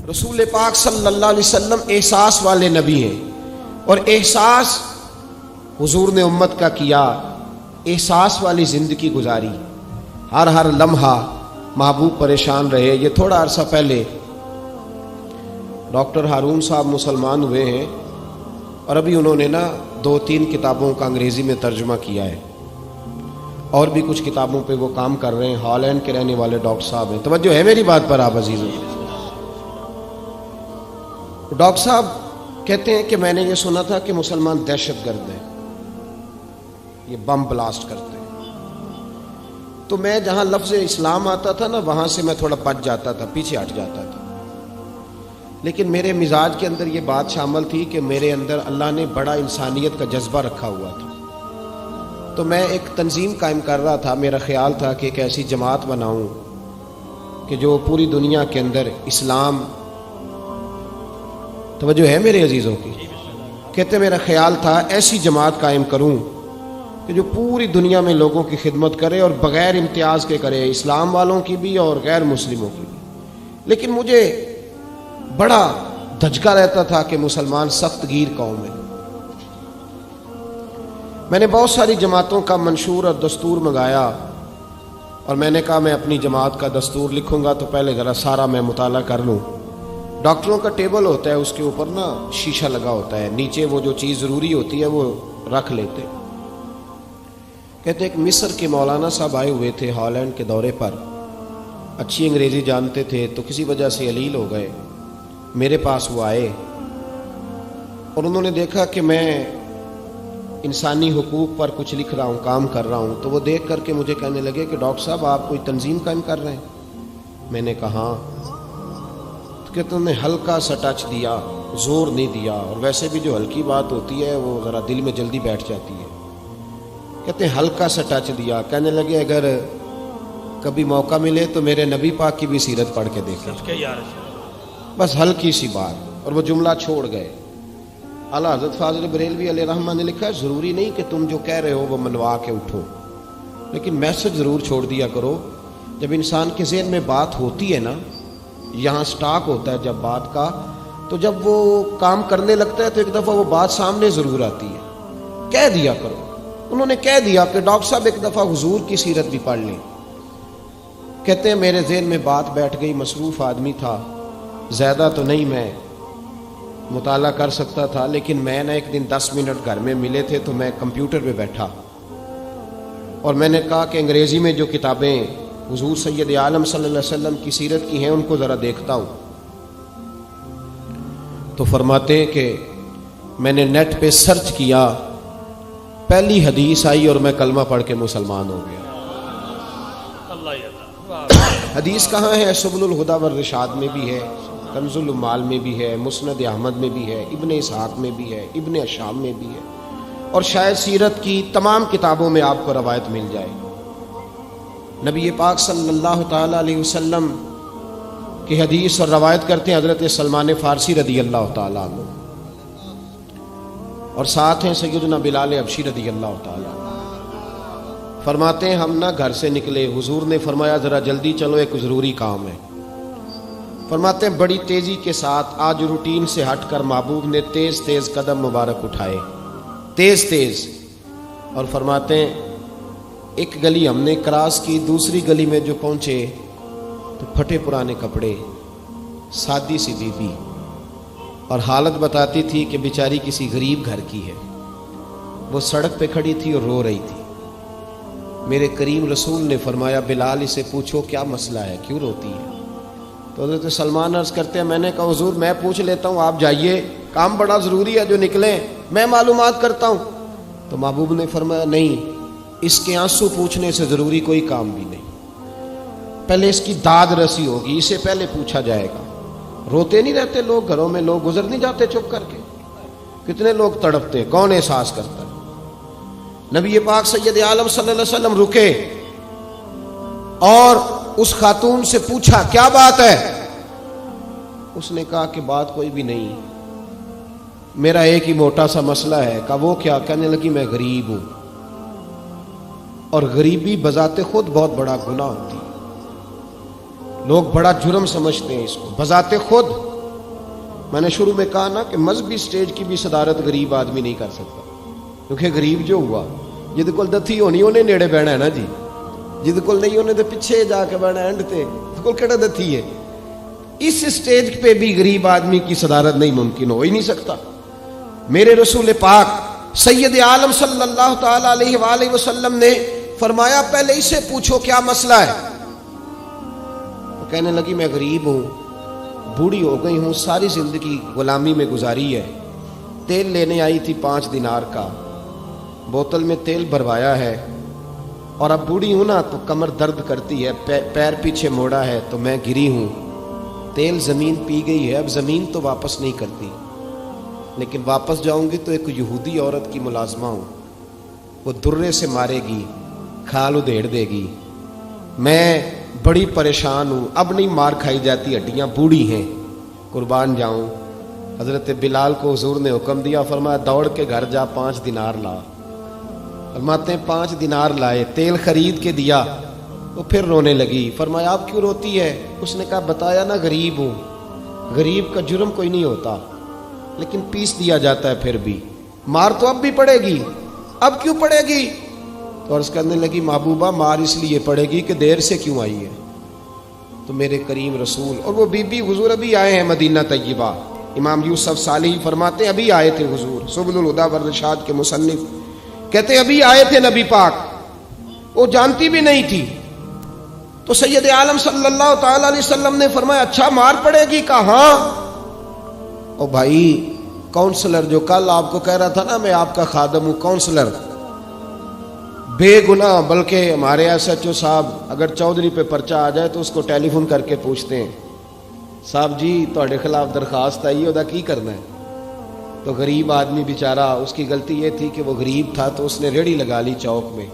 رسول پاک صلی اللہ علیہ وسلم احساس والے نبی ہیں، اور احساس حضور نے امت کا کیا، احساس والی زندگی گزاری، ہر لمحہ محبوب پریشان رہے۔ یہ تھوڑا عرصہ پہلے ڈاکٹر ہارون صاحب مسلمان ہوئے ہیں، اور ابھی انہوں نے 2-3 کتابوں کا انگریزی میں ترجمہ کیا ہے، اور بھی کچھ کتابوں پہ وہ کام کر رہے ہیں۔ ہالینڈ کے رہنے والے ڈاکٹر صاحب ہیں۔ توجہ ہے میری بات پر آپ عزیزوں؟ ڈاکٹر صاحب کہتے ہیں کہ میں نے یہ سنا تھا کہ مسلمان دہشت گرد ہیں، یہ بم بلاسٹ کرتے ہیں۔ تو میں جہاں لفظ اسلام آتا تھا وہاں سے میں تھوڑا بچ جاتا تھا، پیچھے ہٹ جاتا تھا، لیکن میرے مزاج کے اندر یہ بات شامل تھی کہ میرے اندر اللہ نے بڑا انسانیت کا جذبہ رکھا ہوا تھا۔ تو میں ایک تنظیم قائم کر رہا تھا، میرا خیال تھا کہ ایک ایسی جماعت بناؤں کہ جو پوری دنیا کے اندر اسلام، توجہ ہے میرے عزیزوں کی؟ کہتے میرا خیال تھا ایسی جماعت قائم کروں کہ جو پوری دنیا میں لوگوں کی خدمت کرے، اور بغیر امتیاز کے کرے، اسلام والوں کی بھی اور غیر مسلموں کی بھی۔ لیکن مجھے بڑا دھچکا رہتا تھا کہ مسلمان سخت گیر قوم ہے۔ میں نے بہت ساری جماعتوں کا منشور اور دستور منگایا، اور میں نے کہا میں اپنی جماعت کا دستور لکھوں گا تو پہلے ذرا سارا میں مطالعہ کر لوں۔ ڈاکٹروں کا ٹیبل ہوتا ہے، اس کے اوپر شیشہ لگا ہوتا ہے، نیچے وہ جو چیز ضروری ہوتی ہے وہ رکھ لیتے۔ کہتے ایک مصر کے مولانا صاحب آئے ہوئے تھے ہالینڈ کے دورے پر، اچھی انگریزی جانتے تھے، تو کسی وجہ سے علیل ہو گئے۔ میرے پاس وہ آئے، اور انہوں نے دیکھا کہ میں انسانی حقوق پر کچھ لکھ رہا ہوں، کام کر رہا ہوں، تو وہ دیکھ کر کے مجھے کہنے لگے کہ ڈاکٹر صاحب آپ کوئی تنظیم قائم کر رہے ہیں؟ میں نے کہا ہاں۔ تو کہتے انہوں نے ہلکا سا ٹچ دیا، زور نہیں دیا، اور ویسے بھی جو ہلکی بات ہوتی ہے وہ ذرا دل میں جلدی بیٹھ جاتی ہے۔ کہتے ہیں ہلکا سا ٹچ دیا، کہنے لگے اگر کبھی موقع ملے تو میرے نبی پاک کی بھی سیرت پڑھ کے دیکھیں، بس ہلکی سی بات، اور وہ جملہ چھوڑ گئے۔ اعلیٰ حضرت فاضل بریلوی علیہ رحمہ نے لکھا ہے ضروری نہیں کہ تم جو کہہ رہے ہو وہ منوا کے اٹھو، لیکن میسج ضرور چھوڑ دیا کرو۔ جب انسان کے ذہن میں بات ہوتی ہے یہاں سٹاک ہوتا ہے جب بات کا، تو جب وہ کام کرنے لگتا ہے تو ایک دفعہ وہ بات سامنے ضرور آتی ہے۔ کہہ دیا کرو۔ انہوں نے کہہ دیا کہ ڈاکٹر صاحب ایک دفعہ حضور کی سیرت بھی پڑھ لیں۔ کہتے ہیں میرے ذہن میں بات بیٹھ گئی، مصروف آدمی تھا، زیادہ تو نہیں میں مطالعہ کر سکتا تھا، لیکن میں ایک دن 10 منٹ گھر میں ملے تھے تو میں کمپیوٹر پہ بیٹھا، اور میں نے کہا کہ انگریزی میں جو کتابیں حضور سید عالم صلی اللہ علیہ وسلم کی سیرت کی ہیں ان کو ذرا دیکھتا ہوں۔ تو فرماتے ہیں کہ میں نے نیٹ پہ سرچ کیا، پہلی حدیث آئی اور میں کلمہ پڑھ کے مسلمان ہو گیا۔ حدیث کہاں ہے؟ سبل الہدی والرشاد میں بھی ہے، کنز المال میں بھی ہے، مسند احمد میں بھی ہے، ابن اسحاق میں بھی ہے، ابن اشام میں بھی ہے، اور شاید سیرت کی تمام کتابوں میں آپ کو روایت مل جائے۔ نبی پاک صلی اللہ تعالی علیہ وسلم کی حدیث اور روایت کرتے ہیں حضرت سلمان فارسی رضی اللہ تعالیٰ عنہ، اور ساتھ ہیں سیدنا بلال حبشی رضی اللہ تعالیٰ عنہ۔ فرماتے ہیں ہم گھر سے نکلے، حضور نے فرمایا ذرا جلدی چلو ایک ضروری کام ہے۔ فرماتے ہیں بڑی تیزی کے ساتھ آج روٹین سے ہٹ کر محبوب نے تیز تیز قدم مبارک اٹھائے، تیز تیز، اور فرماتے ہیں ایک گلی ہم نے کراس کی، دوسری گلی میں جو پہنچے تو پھٹے پرانے کپڑے، سادی سی بی بی، اور حالت بتاتی تھی کہ بیچاری کسی غریب گھر کی ہے۔ وہ سڑک پہ کھڑی تھی اور رو رہی تھی۔ میرے کریم رسول نے فرمایا بلال اسے پوچھو کیا مسئلہ ہے، کیوں روتی ہے؟ تو حضرت سلمان عرض کرتے ہیں میں نے کہا حضور میں پوچھ لیتا ہوں، آپ جائیے، کام بڑا ضروری ہے جو نکلیں، میں معلومات کرتا ہوں۔ تو محبوب نے فرمایا نہیں، اس کے آنسو پوچھنے سے ضروری کوئی کام بھی نہیں، پہلے اس کی داد رسی ہوگی، اسے پہلے پوچھا جائے گا۔ روتے نہیں رہتے لوگ گھروں میں، لوگ گزر نہیں جاتے چپ کر کے؟ کتنے لوگ تڑپتے، کون احساس کرتا ہے؟ نبی پاک سید عالم صلی اللہ علیہ وسلم رکے اور اس خاتون سے پوچھا کیا بات ہے؟ اس نے کہا کہ بات کوئی بھی نہیں، میرا ایک ہی موٹا سا مسئلہ ہے۔ کہا وہ کیا؟ کہنے لگی میں غریب ہوں، اور غریبی بذات خود بہت بڑا گناہ ہوتی ہے، لوگ بڑا جرم سمجھتے ہیں اس کو، بذات خود میں نے شروع میں کہا نا کہ مذہبی سٹیج کی بھی صدارت غریب آدمی نہیں کر سکتا، کیونکہ غریب جو ہوا جد کول دتھی ہونی انہیں نیڑے بہنا ہے نا جی، جد کول نہیں انہیں تو پیچھے جا کے بہنا اینڈ تے کول کیڑا دتھی ہے۔ اس سٹیج پہ بھی غریب آدمی کی صدارت نہیں ممکن ہو ہی نہیں سکتا۔ میرے رسول پاک سید عالم صلی اللہ تعالی علیہ وآلہ وسلم نے فرمایا پہلے اسے پوچھو کیا مسئلہ ہے۔ وہ کہنے لگی میں غریب ہوں، بوڑھی ہو گئی ہوں، ساری زندگی غلامی میں گزاری ہے، تیل لینے آئی تھی 5 دینار کا، بوتل میں تیل بھروایا ہے، اور اب بوڑھی ہوں نا تو کمر درد کرتی ہے، پیر پیچھے موڑا ہے تو میں گری ہوں، تیل زمین پی گئی ہے، اب زمین تو واپس نہیں کرتی، لیکن واپس جاؤں گی تو ایک یہودی عورت کی ملازمہ ہوں، وہ درے سے مارے گی، کھال ادھیڑ دے گی، میں بڑی پریشان ہوں، اب نہیں مار کھائی جاتی، ہڈیاں بوڑھی ہیں، قربان جاؤں۔ حضرت بلال کو حضور نے حکم دیا، فرمایا دوڑ کے گھر جا 5 دینار لا۔ فرماتے ہیں 5 دینار لائے، تیل خرید کے دیا، وہ پھر رونے لگی۔ فرمایا آپ کیوں روتی ہے؟ اس نے کہا بتایا نا غریب ہوں، غریب کا جرم کوئی نہیں ہوتا، لیکن پیس دیا جاتا ہے، پھر بھی مار تو اب بھی پڑے گی، اب کیوں پڑے گی؟ تو عرض کرنے لگی محبوبہ مار اس لیے پڑے گی کہ دیر سے کیوں آئی ہے۔ تو میرے کریم رسول اور وہ بی بی حضور ابھی آئے ہیں مدینہ طیبہ، امام یوسف صالحی فرماتے ہیں ابھی آئے تھے حضور، سبل الہدی والرشاد کے مصنف کہتے ہیں ابھی آئے تھے نبی پاک، وہ جانتی بھی نہیں تھی۔ تو سید عالم صلی اللہ تعالی علیہ وسلم نے فرمایا اچھا مار پڑے گی؟ کہا ہاں۔ او بھائی کونسلر جو کل آپ کو کہہ رہا تھا نا میں آپ کا خادم ہوں، کونسلر بے گناہ، بلکہ ہمارے ایس ایچ او صاحب اگر چودھری پہ پرچہ آ جائے تو اس کو ٹیلی فون کر کے پوچھتے ہیں صاحب جی تہاڈے خلاف درخواست آئی ہے، کی کرنا ہے؟ تو غریب آدمی بیچارہ، اس کی غلطی یہ تھی کہ وہ غریب تھا تو اس نے ریڑھی لگا لی چوک میں،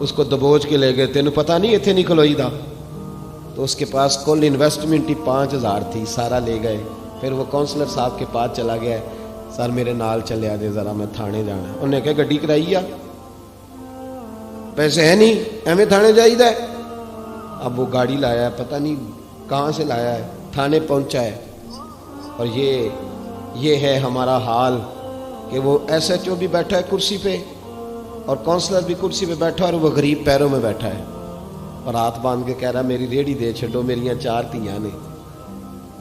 اس کو دبوچ کے لے گئے، تینوں پتہ نہیں اتنے نہیں کھلوئی دا، تو اس کے پاس کل انویسٹمنٹ ہی 5000 تھی، سارا لے گئے۔ پھر وہ کونسلر صاحب کے پاس چلا گیا، سر میرے نال چلے آجے ذرا میں تھانے جانا ہے۔ انہوں نے کہا گڈی کرائی آ، پیسے ہیں نہیں ایویں تھانے جائیدا ہے۔ اب وہ گاڑی لایا ہے، پتہ نہیں کہاں سے لایا ہے، تھانے پہنچا ہے، اور یہ ہے ہمارا حال کہ وہ ایس ایچ او بھی بیٹھا ہے کرسی پہ اور کونسلر بھی کرسی پہ بیٹھا اور وہ غریب پیروں میں بیٹھا ہے اور ہاتھ باندھ کے کہہ رہا میری ریڑھی دے چھڈو، میریاں 4 دھیاں نے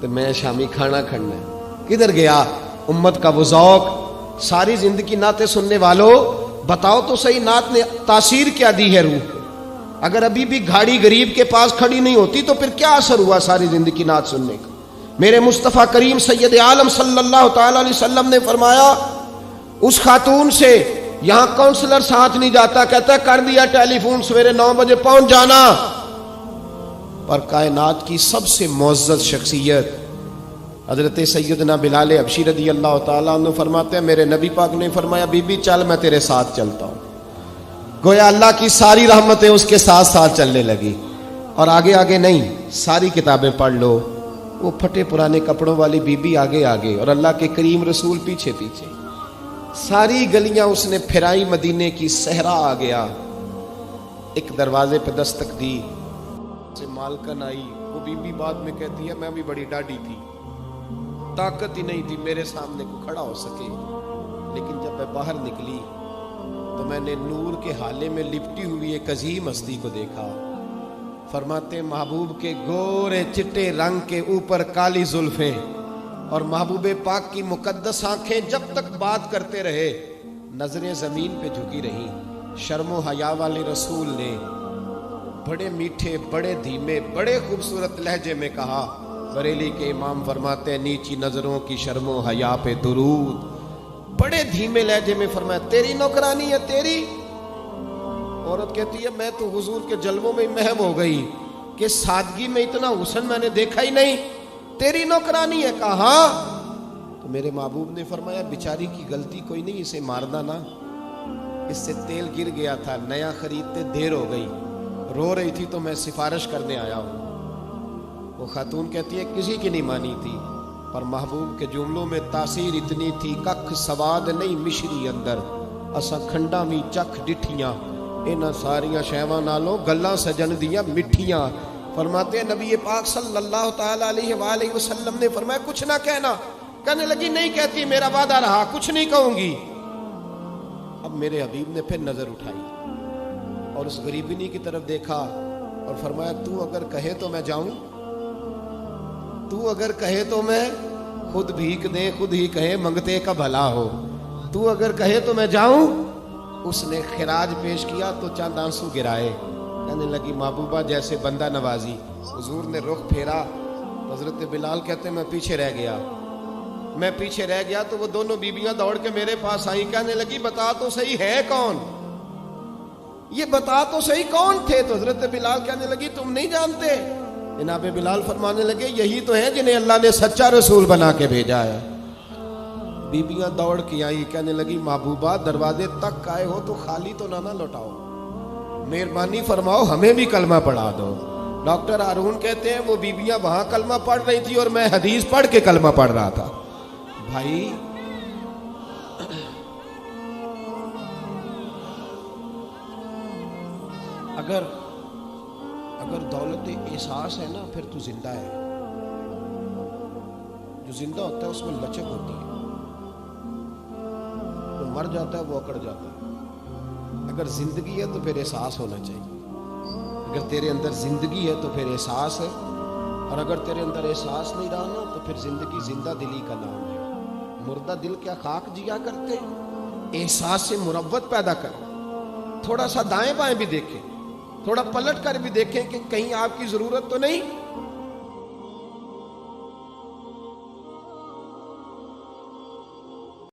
تو میں شامی کھانا کھڑنا ہے۔ کدھر گیا امت کا وہ ذوق؟ ساری زندگی نعتیں سننے والوں بتاؤ تو صحیح نعت نے تاثیر کیا دی ہے روح کو؟ اگر ابھی بھی گھاڑی غریب کے پاس کھڑی نہیں ہوتی تو پھر کیا اثر ہوا ساری زندگی نعت سننے کا؟ میرے مصطفیٰ کریم سید عالم صلی اللہ تعالی علیہ وسلم نے فرمایا اس خاتون سے یہاں کونسلر ساتھ نہیں جاتا، کہتا ہے کر دیا ٹیلی فون، سویرے 9 بجے پہنچ جانا۔ پر کائنات کی سب سے معزز شخصیت حضرت سیدنا بلال حبشی رضی اللہ تعالیٰ عنہ فرماتے ہیں میرے نبی پاک نے فرمایا بی بی چل میں تیرے ساتھ چلتا ہوں، گویا اللہ کی ساری رحمتیں اس کے ساتھ ساتھ چلنے لگی۔ اور آگے آگے نہیں، ساری کتابیں پڑھ لو، وہ پھٹے پرانے کپڑوں والی بی بی آگے آگے اور اللہ کے کریم رسول پیچھے پیچھے، ساری گلیاں اس نے پھرائی، مدینے کی صحرا آ گیا۔ ایک دروازے پہ دستک دی، سے مالکن آئی، وہ بی بی بعد میں کہتی ہے میں بھی بڑی ڈاڈی تھی، طاقت ہی نہیں تھی میرے سامنے کو کھڑا ہو سکے، لیکن جب میں باہر نکلی تو میں نے نور کے حالے میں لپٹی ہوئی ایک عظیم ہستی کو دیکھا۔ فرماتے محبوب کے گورے چٹے رنگ کے اوپر کالی زلفیں اور محبوب پاک کی مقدس آنکھیں جب تک بات کرتے رہے نظریں زمین پہ جھکی رہیں۔ شرم و حیا والے رسول نے بڑے میٹھے، بڑے دھیمے، بڑے خوبصورت لہجے میں کہا، بریلی کے امام فرماتے ہیں نیچی نظروں کی شرم و حیا پہ درود، بڑے دھیمے لہجے میں فرمایا تیری نوکرانی ہے تیری؟ عورت کہتی ہے میں تو حضور کے جلووں میں محو ہو گئی کہ سادگی میں اتنا حسن میں نے دیکھا ہی نہیں، تیری نوکرانی ہے؟ کہا ہاں۔ تو میرے محبوب نے فرمایا بیچاری کی غلطی کوئی نہیں، اسے مارنا نا، اس سے تیل گر گیا تھا، نیا خریدتے دیر ہو گئی، رو رہی تھی تو میں سفارش کرنے آیا ہوں۔ وہ خاتون کہتی ہے کسی کی نہیں مانی تھی، پر محبوب کے جملوں میں تاثیر اتنی تھی، ککھ سواد نہیں مشری اندر، اساں کھنڈا بھی چکھ ڈٹھیاں، انہاں ساریاں شیواں نالوں گلاں سجن دیاں مٹھیاں۔ فرماتے ہیں نبی پاک صلی اللہ تعالی علیہ وآلہ وسلم نے فرمایا کچھ نہ کہنا. کہنے لگی نہیں کہتی، میرا وعدہ رہا، کچھ نہیں کہوں گی. اب میرے حبیب نے پھر نظر اٹھائی اور اس غریبنی کی طرف دیکھا اور فرمایا تو اگر کہے تو میں جاؤں، تو اگر کہے تو میں خود بھیک دے، خود ہی کہے منگتے کا بھلا ہو، تو اگر کہے تو میں جاؤں. اس نے خراج پیش کیا تو چند آنسو گرائے. کہنے لگی محبوبہ جیسے بندہ نوازی. حضور نے رخ پھیرا، حضرت بلال کہتے میں پیچھے رہ گیا تو وہ دونوں بیبیاں دوڑ کے میرے پاس آئیں. کہنے لگی بتا تو صحیح ہے کون، یہ بتا تو صحیح کون تھے. تو حضرت بلال کہنے لگی تم نہیں جانتے. جناب بلال فرمانے لگے یہی تو ہیں جنہیں اللہ نے سچا رسول بنا کے بھیجا ہے. بیبیاں دوڑ کے آئی، کہنے لگی محبوبہ دروازے تک آئے ہو تو خالی تو نہ لوٹاؤ، مہربانی فرماؤ ہمیں بھی کلمہ پڑھا دو. ڈاکٹر ہارون کہتے ہیں وہ بیبیاں وہاں کلمہ پڑھ رہی تھی اور میں حدیث پڑھ کے کلمہ پڑھ رہا تھا. بھائی اگر دولت احساس ہے نا پھر تو زندہ ہے. جو زندہ ہوتا ہے اس میں لچک ہوتی ہے، جو مر جاتا ہے وہ اکڑ جاتا ہے. اگر زندگی ہے تو پھر احساس ہونا چاہیے. اگر تیرے اندر زندگی ہے تو پھر احساس ہے، اور اگر تیرے اندر احساس نہیں رہا نا تو پھر زندگی زندہ دلی کا نام ہے. مردہ دل کیا خاک جیا کرتے، احساس سے مروت پیدا کرو. تھوڑا سا دائیں بائیں بھی دیکھیں، تھوڑا پلٹ کر بھی دیکھیں کہ کہیں آپ کی ضرورت تو نہیں.